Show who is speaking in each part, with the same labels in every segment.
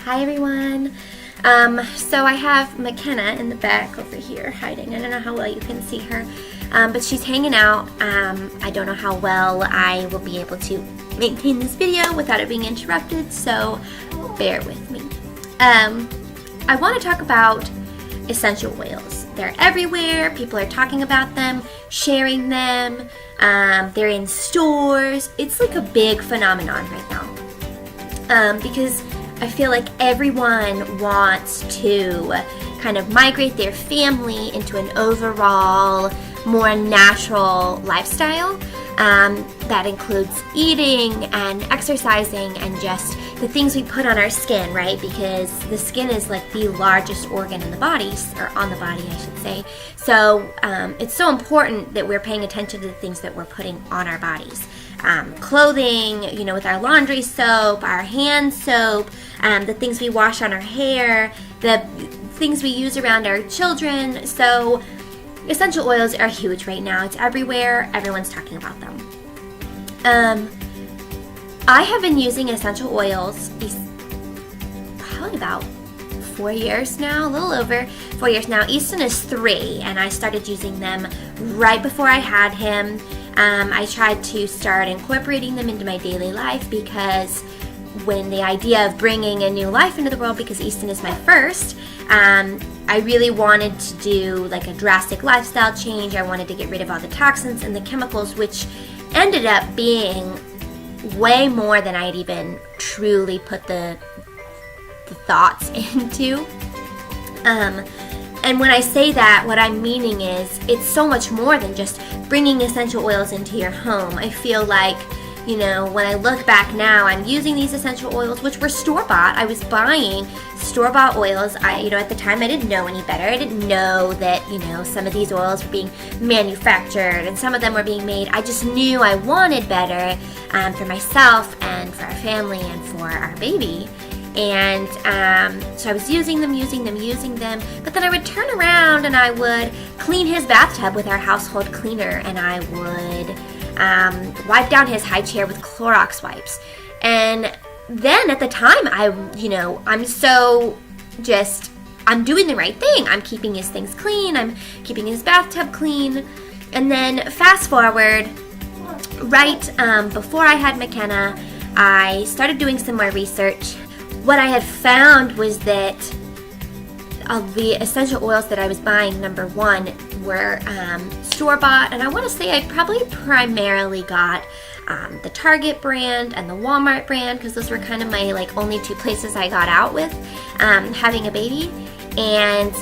Speaker 1: Hi everyone. So I have McKenna in the back over here hiding. I don't know how well you can see her, but she's hanging out. I don't know how well I will be able to maintain this video without it being interrupted, so bear with me. I want to talk about essential oils. They're everywhere. People are talking about them, sharing them. They're in stores. It's like a big phenomenon right now because I feel like everyone wants to kind of migrate their family into an overall more natural lifestyle that includes eating and exercising and just the things we put on our skin, right? Because the skin is like the largest organ in the body, or on the body, I should say. So it's so important that we're paying attention to the things that we're putting on our bodies. Clothing, with our laundry soap, our hand soap, the things we wash on our hair, the things we use around our children. So essential oils are huge right now. It's everywhere. Everyone's talking about them. I have been using essential oils probably about 4 years now, a little over 4 years now. Easton is 3, and I started using them right before I had him. I tried to start incorporating them into my daily life because when the idea of bringing a new life into the world, because Easton is my first, I really wanted to do like a drastic lifestyle change. I wanted to get rid of all the toxins and the chemicals, which ended up being way more than I'd even truly put the thoughts into. And when I say that, what I'm meaning is it's so much more than just bringing essential oils into your home. I feel like, when I look back now, I'm using these essential oils, which were store-bought. I was buying store-bought oils. At the time, I didn't know any better. I didn't know that, some of these oils were being manufactured and some of them were being made. I just knew I wanted better for myself and for our family and for our baby. And so I was using them, but then I would turn around and I would clean his bathtub with our household cleaner, and I would wipe down his high chair with Clorox wipes. And then at the time, I'm doing the right thing. I'm keeping his things clean. I'm keeping his bathtub clean. And then fast forward, right before I had McKenna, I started doing some more research. What I had found was that the essential oils that I was buying, number one, were store-bought, and I want to say I probably primarily got the Target brand and the Walmart brand, because those were kind of my only two places I got out with having a baby. And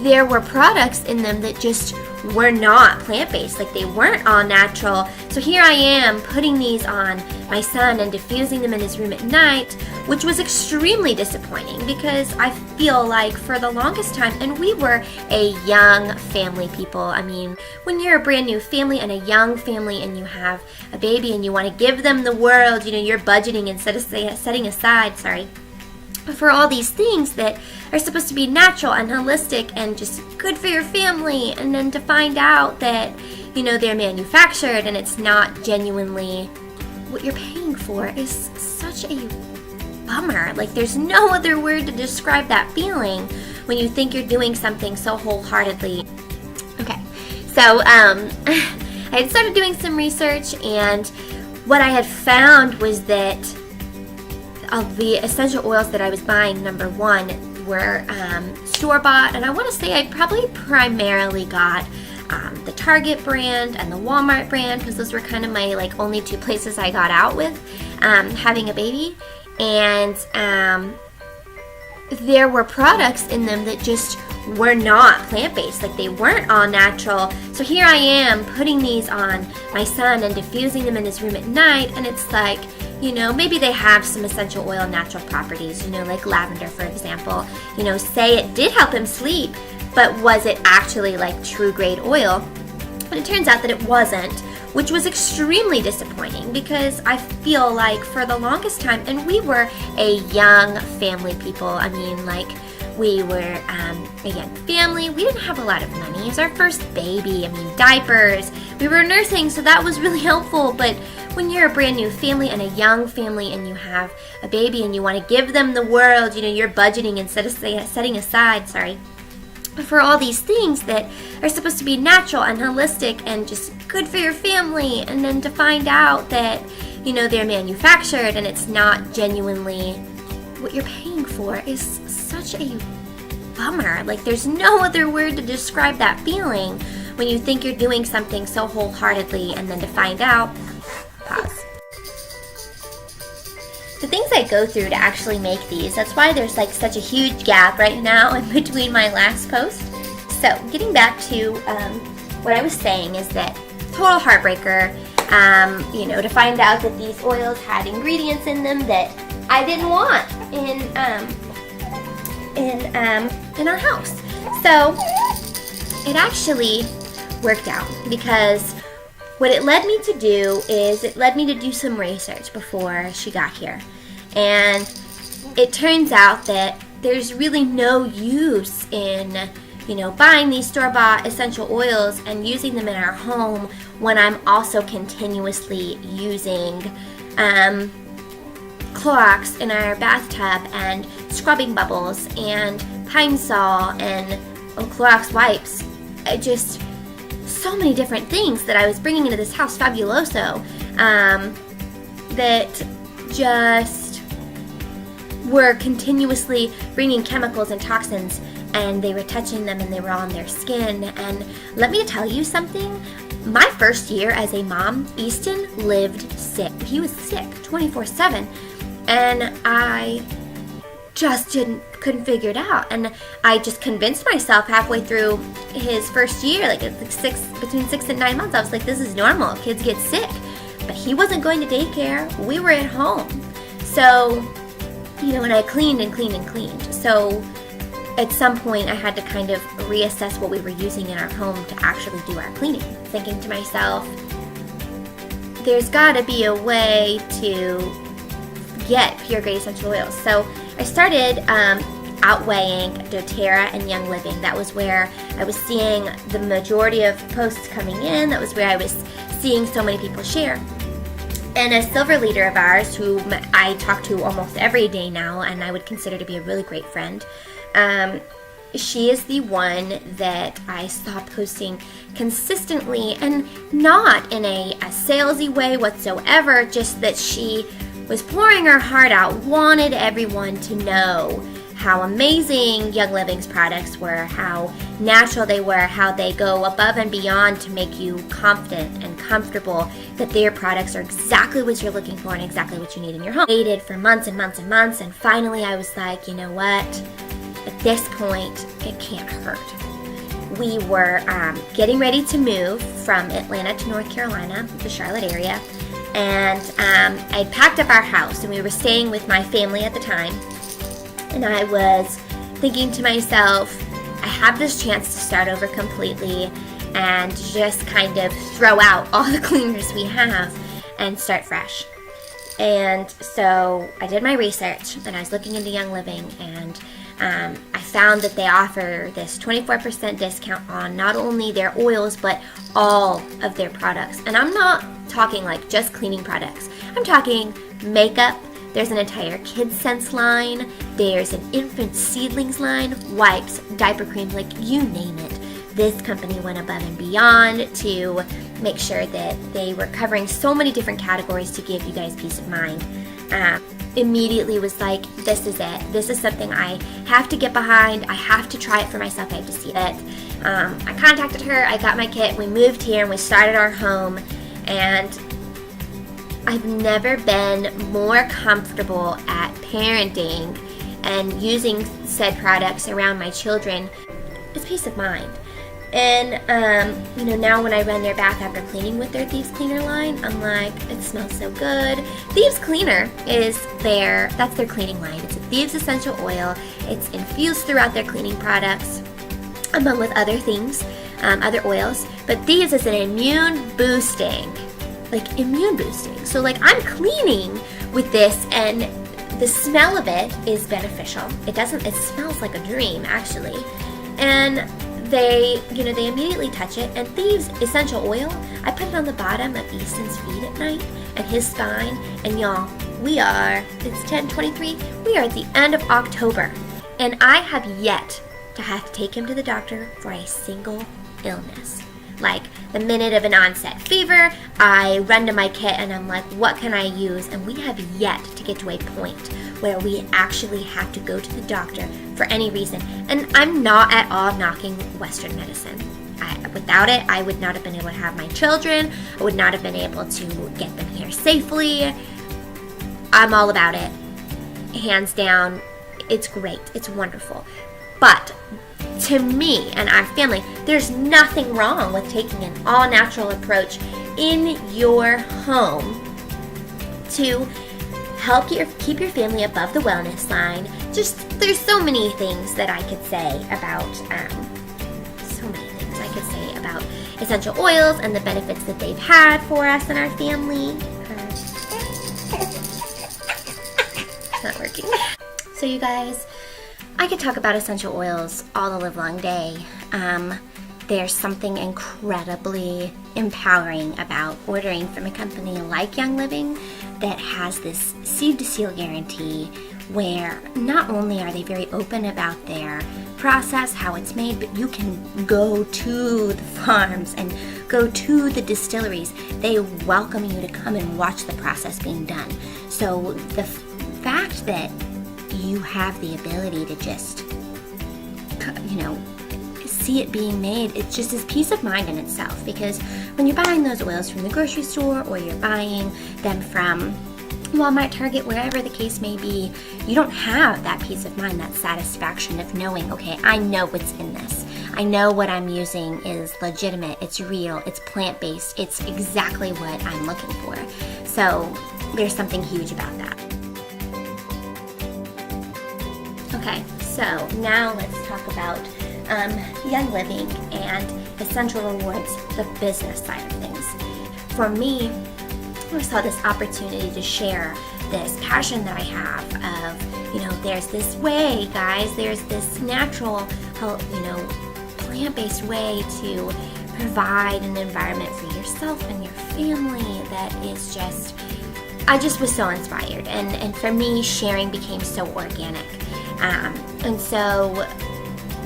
Speaker 1: there were products in them that just were not plant-based, they weren't all natural. So here I am putting these on my son and diffusing them in his room at night, which was extremely disappointing because I feel like for the longest time, and we were a young family, people. I mean, when you're a brand new family and a young family and you have a baby and you want to give them the world, you're budgeting instead of setting aside, for all these things that are supposed to be natural and holistic and just good for your family, and then to find out that they're manufactured and it's not genuinely what you're paying for is such a bummer. There's no other word to describe that feeling when you think you're doing something so wholeheartedly. Okay, so I had started doing some research, and what I had found was that of the essential oils that I was buying, number one, were store-bought, and I want to say I probably primarily got the Target brand and the Walmart brand, because those were kind of my only two places I got out with having a baby. And there were products in them that just were not plant-based, they weren't all natural. So here I am putting these on my son and diffusing them in his room at night, and it's maybe they have some essential oil natural properties, like lavender, for example. Say it did help him sleep, but was it actually true grade oil? But it turns out that it wasn't, which was extremely disappointing because I feel like for the longest time, and we were a young family, people. I mean, We were, again, family. We didn't have a lot of money. It was our first baby. I mean, diapers. We were nursing, so that was really helpful. But when you're a brand new family and a young family and you have a baby and you want to give them the world, you're budgeting instead of setting aside, for all these things that are supposed to be natural and holistic and just good for your family. And then to find out that, they're manufactured and it's not genuinely what you're paying for is such a bummer. Like, there's no other word to describe that feeling when you think you're doing something so wholeheartedly and then to find out. Pause. The things I go through to actually make these, that's why there's like such a huge gap right now in between my last post. So getting back to what I was saying is that total heartbreaker, to find out that these oils had ingredients in them that I didn't want in our house. So it actually worked out, because what it led me to do is it led me to do some research before she got here. And it turns out that there's really no use in, buying these store-bought essential oils and using them in our home when I'm also continuously using Clorox in our bathtub and scrubbing bubbles and Pine-Sol and Clorox wipes. So many different things that I was bringing into this house, Fabuloso, that just were continuously bringing chemicals and toxins, and they were touching them and they were on their skin. And let me tell you something, my first year as a mom, Easton lived sick. He was sick 24/7, and I just couldn't figure it out. And I just convinced myself halfway through his first year, between 6 and 9 months, I was like, this is normal, kids get sick. But he wasn't going to daycare, we were at home. So, and I cleaned and cleaned and cleaned. So at some point I had to kind of reassess what we were using in our home to actually do our cleaning, thinking to myself, there's gotta be a way to get pure grade essential oils. So I started outweighing doTERRA and Young Living. That was where I was seeing the majority of posts coming in. That was where I was seeing so many people share. And a silver leader of ours, who I talk to almost every day now, and I would consider to be a really great friend, she is the one that I saw posting consistently, and not in a salesy way whatsoever, just that she was pouring her heart out, wanted everyone to know how amazing Young Living's products were, how natural they were, how they go above and beyond to make you confident and comfortable that their products are exactly what you're looking for and exactly what you need in your home. I waited for months and months and months, and finally I was like, you know what? At this point, it can't hurt. We were getting ready to move from Atlanta to North Carolina, the Charlotte area, and I packed up our house, and we were staying with my family at the time. And I was thinking to myself, I have this chance to start over completely and just kind of throw out all the cleaners we have and start fresh. And so I did my research, and I was looking into Young Living, and I found that they offer this 24% discount on not only their oils, but all of their products. And I'm not talking like just cleaning products. I'm talking makeup. There's an entire kids scents line, there's an infant seedlings line, wipes, diaper cream, like you name it. This company went above and beyond to make sure that they were covering so many different categories to give you guys peace of mind. Immediately was like, this is it. This is something I have to get behind. I have to try it for myself. I have to see it. I contacted her, I got my kit, we moved here, and we started our home, and I've never been more comfortable at parenting and using said products around my children. It's peace of mind. And, now when I run their bath after cleaning with their Thieves Cleaner line, I'm like, it smells so good. Thieves Cleaner that's their cleaning line. It's a Thieves essential oil. It's infused throughout their cleaning products, among with other things, other oils. But Thieves is an immune boosting. So I'm cleaning with this, and The smell of it is beneficial. It smells like a dream, actually. And they immediately touch it. And Thieves essential oil, I put it on the bottom of Easton's feet at night and his spine. And y'all, it's 10:23, we are at the end of October. And I have yet to have to take him to the doctor for a single illness. Like the minute of an onset fever, I run to my kit and I'm like, what can I use? And we have yet to get to a point where we actually have to go to the doctor for any reason. And I'm not at all knocking Western medicine. Without it, I would not have been able to have my children. I would not have been able to get them here safely. I'm all about it. Hands down, it's great. It's wonderful. But to me and our family, there's nothing wrong with taking an all-natural approach in your home to help keep your family above the wellness line. Just, there's so many things that I could say about, essential oils and the benefits that they've had for us and our family. It's not working. So you guys, I could talk about essential oils all the live long day. There's something incredibly empowering about ordering from a company like Young Living that has this seed to seal guarantee, where not only are they very open about their process, how it's made, but you can go to the farms and go to the distilleries. They welcome you to come and watch the process being done. So the fact that you have the ability to just, see it being made, it just is peace of mind in itself. Because when you're buying those oils from the grocery store or you're buying them from Walmart, Target, wherever the case may be, you don't have that peace of mind, that satisfaction of knowing, okay, I know what's in this. I know what I'm using is legitimate, it's real, it's plant-based, it's exactly what I'm looking for. So there's something huge about that. Okay, so now let's talk about Young Living and Essential Rewards, the business side of things. For me, I saw this opportunity to share this passion that I have of, there's this way, guys, there's this natural, plant-based way to provide an environment for yourself and your family that is just, I just was so inspired. And for me, sharing became so organic. And so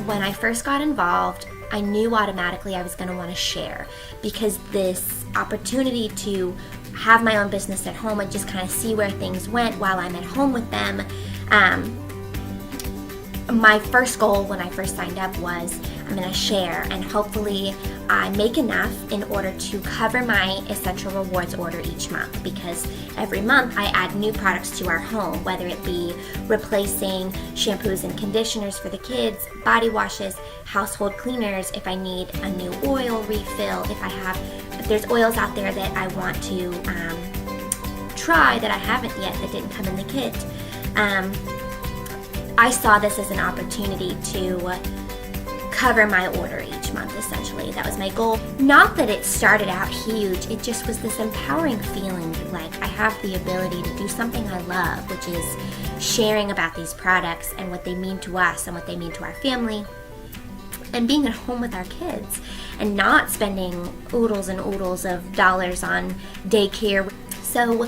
Speaker 1: when I first got involved, I knew automatically I was going to want to share, because this opportunity to have my own business at home and just kind of see where things went while I'm at home with them. My first goal when I first signed up was I'm going to share, and hopefully I make enough in order to cover my Essential Rewards order each month, because every month I add new products to our home, whether it be replacing shampoos and conditioners for the kids, body washes, household cleaners, if I need a new oil refill, if there's oils out there that I want to try that I haven't yet that didn't come in the kit. I saw this as an opportunity to cover my order each month, essentially. That was my goal. Not that it started out huge, it just was this empowering feeling like I have the ability to do something I love, which is sharing about these products and what they mean to us and what they mean to our family, and being at home with our kids and not spending oodles and oodles of dollars on daycare. So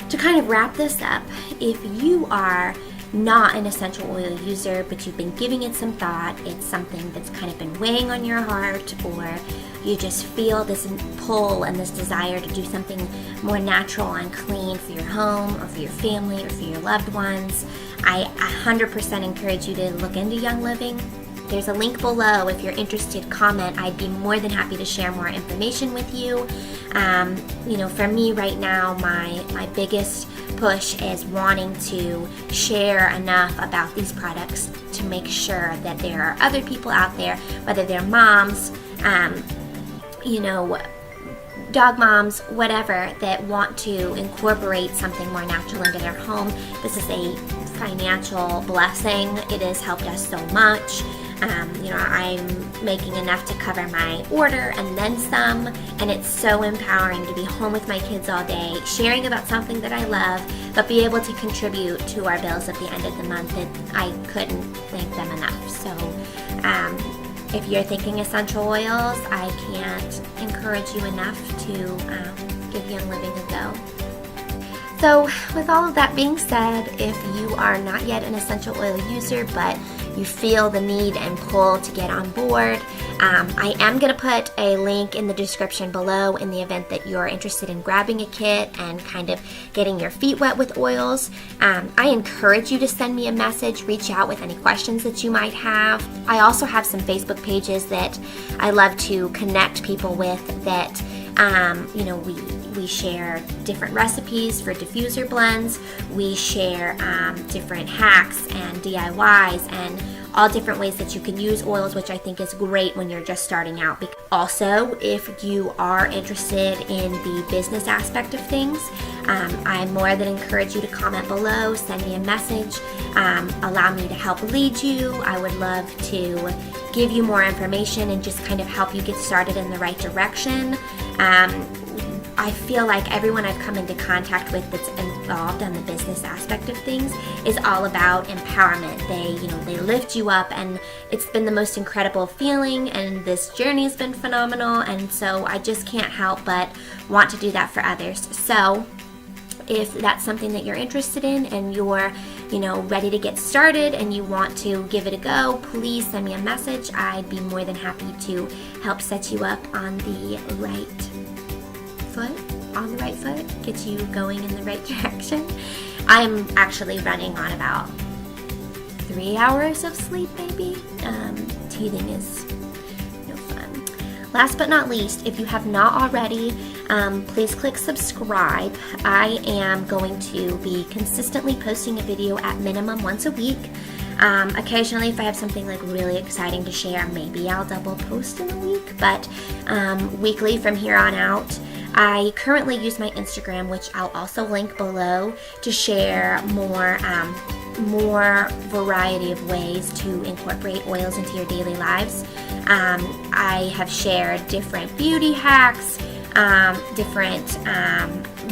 Speaker 1: to kind of wrap this up, if you are not an essential oil user, but you've been giving it some thought, it's something that's kind of been weighing on your heart, or you just feel this pull and this desire to do something more natural and clean for your home or for your family or for your loved ones, I 100% encourage you to look into Young Living. There's a link below. If you're interested, comment. I'd be more than happy to share more information with you. For me right now, my biggest push is wanting to share enough about these products to make sure that there are other people out there, whether they're moms, dog moms, whatever, that want to incorporate something more natural into their home. This is a financial blessing. It has helped us so much. I'm making enough to cover my order and then some, and it's so empowering to be home with my kids all day, sharing about something that I love, but be able to contribute to our bills at the end of the month. That I couldn't thank them enough. So if you're thinking essential oils, I can't encourage you enough to give Young Living a go. So with all of that being said, if you are not yet an essential oil user, but you feel the need and pull to get on board, I am going to put a link in the description below in the event that you're interested in grabbing a kit and kind of getting your feet wet with oils. I encourage you to send me a message, reach out with any questions that you might have. I also have some Facebook pages that I love to connect people with that, we share different recipes for diffuser blends. We share different hacks and DIYs and all different ways that you can use oils, which I think is great when you're just starting out. Also, if you are interested in the business aspect of things, I more than encourage you to comment below, send me a message, allow me to help lead you. I would love to give you more information and just kind of help you get started in the right direction. I feel like everyone I've come into contact with that's involved on the business aspect of things is all about empowerment. They lift you up, and it's been the most incredible feeling, and this journey has been phenomenal, and so I just can't help but want to do that for others. So if that's something that you're interested in and you're ready to get started and you want to give it a go, please send me a message. I'd be more than happy to help set you up on the right foot, get you going in the right direction. I'm actually running on about 3 hours of sleep, maybe. Teething is no fun. Last but not least, if you have not already, please click subscribe. I am going to be consistently posting a video at minimum once a week. Occasionally, if I have something like really exciting to share, maybe I'll double post in a week, but weekly from here on out. I currently use my Instagram, which I'll also link below, to share more variety of ways to incorporate oils into your daily lives. I have shared different beauty hacks, different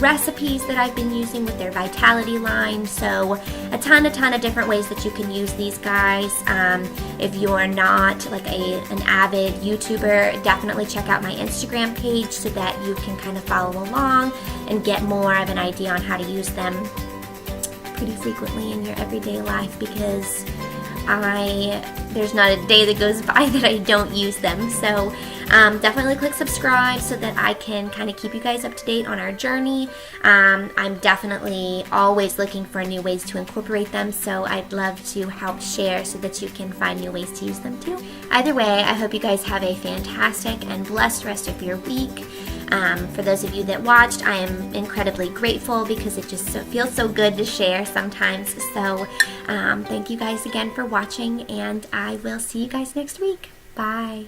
Speaker 1: recipes that I've been using with their Vitality line. So a ton of different ways that you can use these guys. If you're not like an avid YouTuber, definitely check out my Instagram page so that you can kind of follow along and get more of an idea on how to use them pretty frequently in your everyday life, because there's not a day that goes by that I don't use them. So definitely click subscribe so that I can kind of keep you guys up to date on our journey. I'm definitely always looking for new ways to incorporate them, so I'd love to help share so that you can find new ways to use them too. Either way, I hope you guys have a fantastic and blessed rest of your week. For those of you that watched, I am incredibly grateful because it just feels so good to share sometimes. So thank you guys again for watching, and I will see you guys next week. Bye.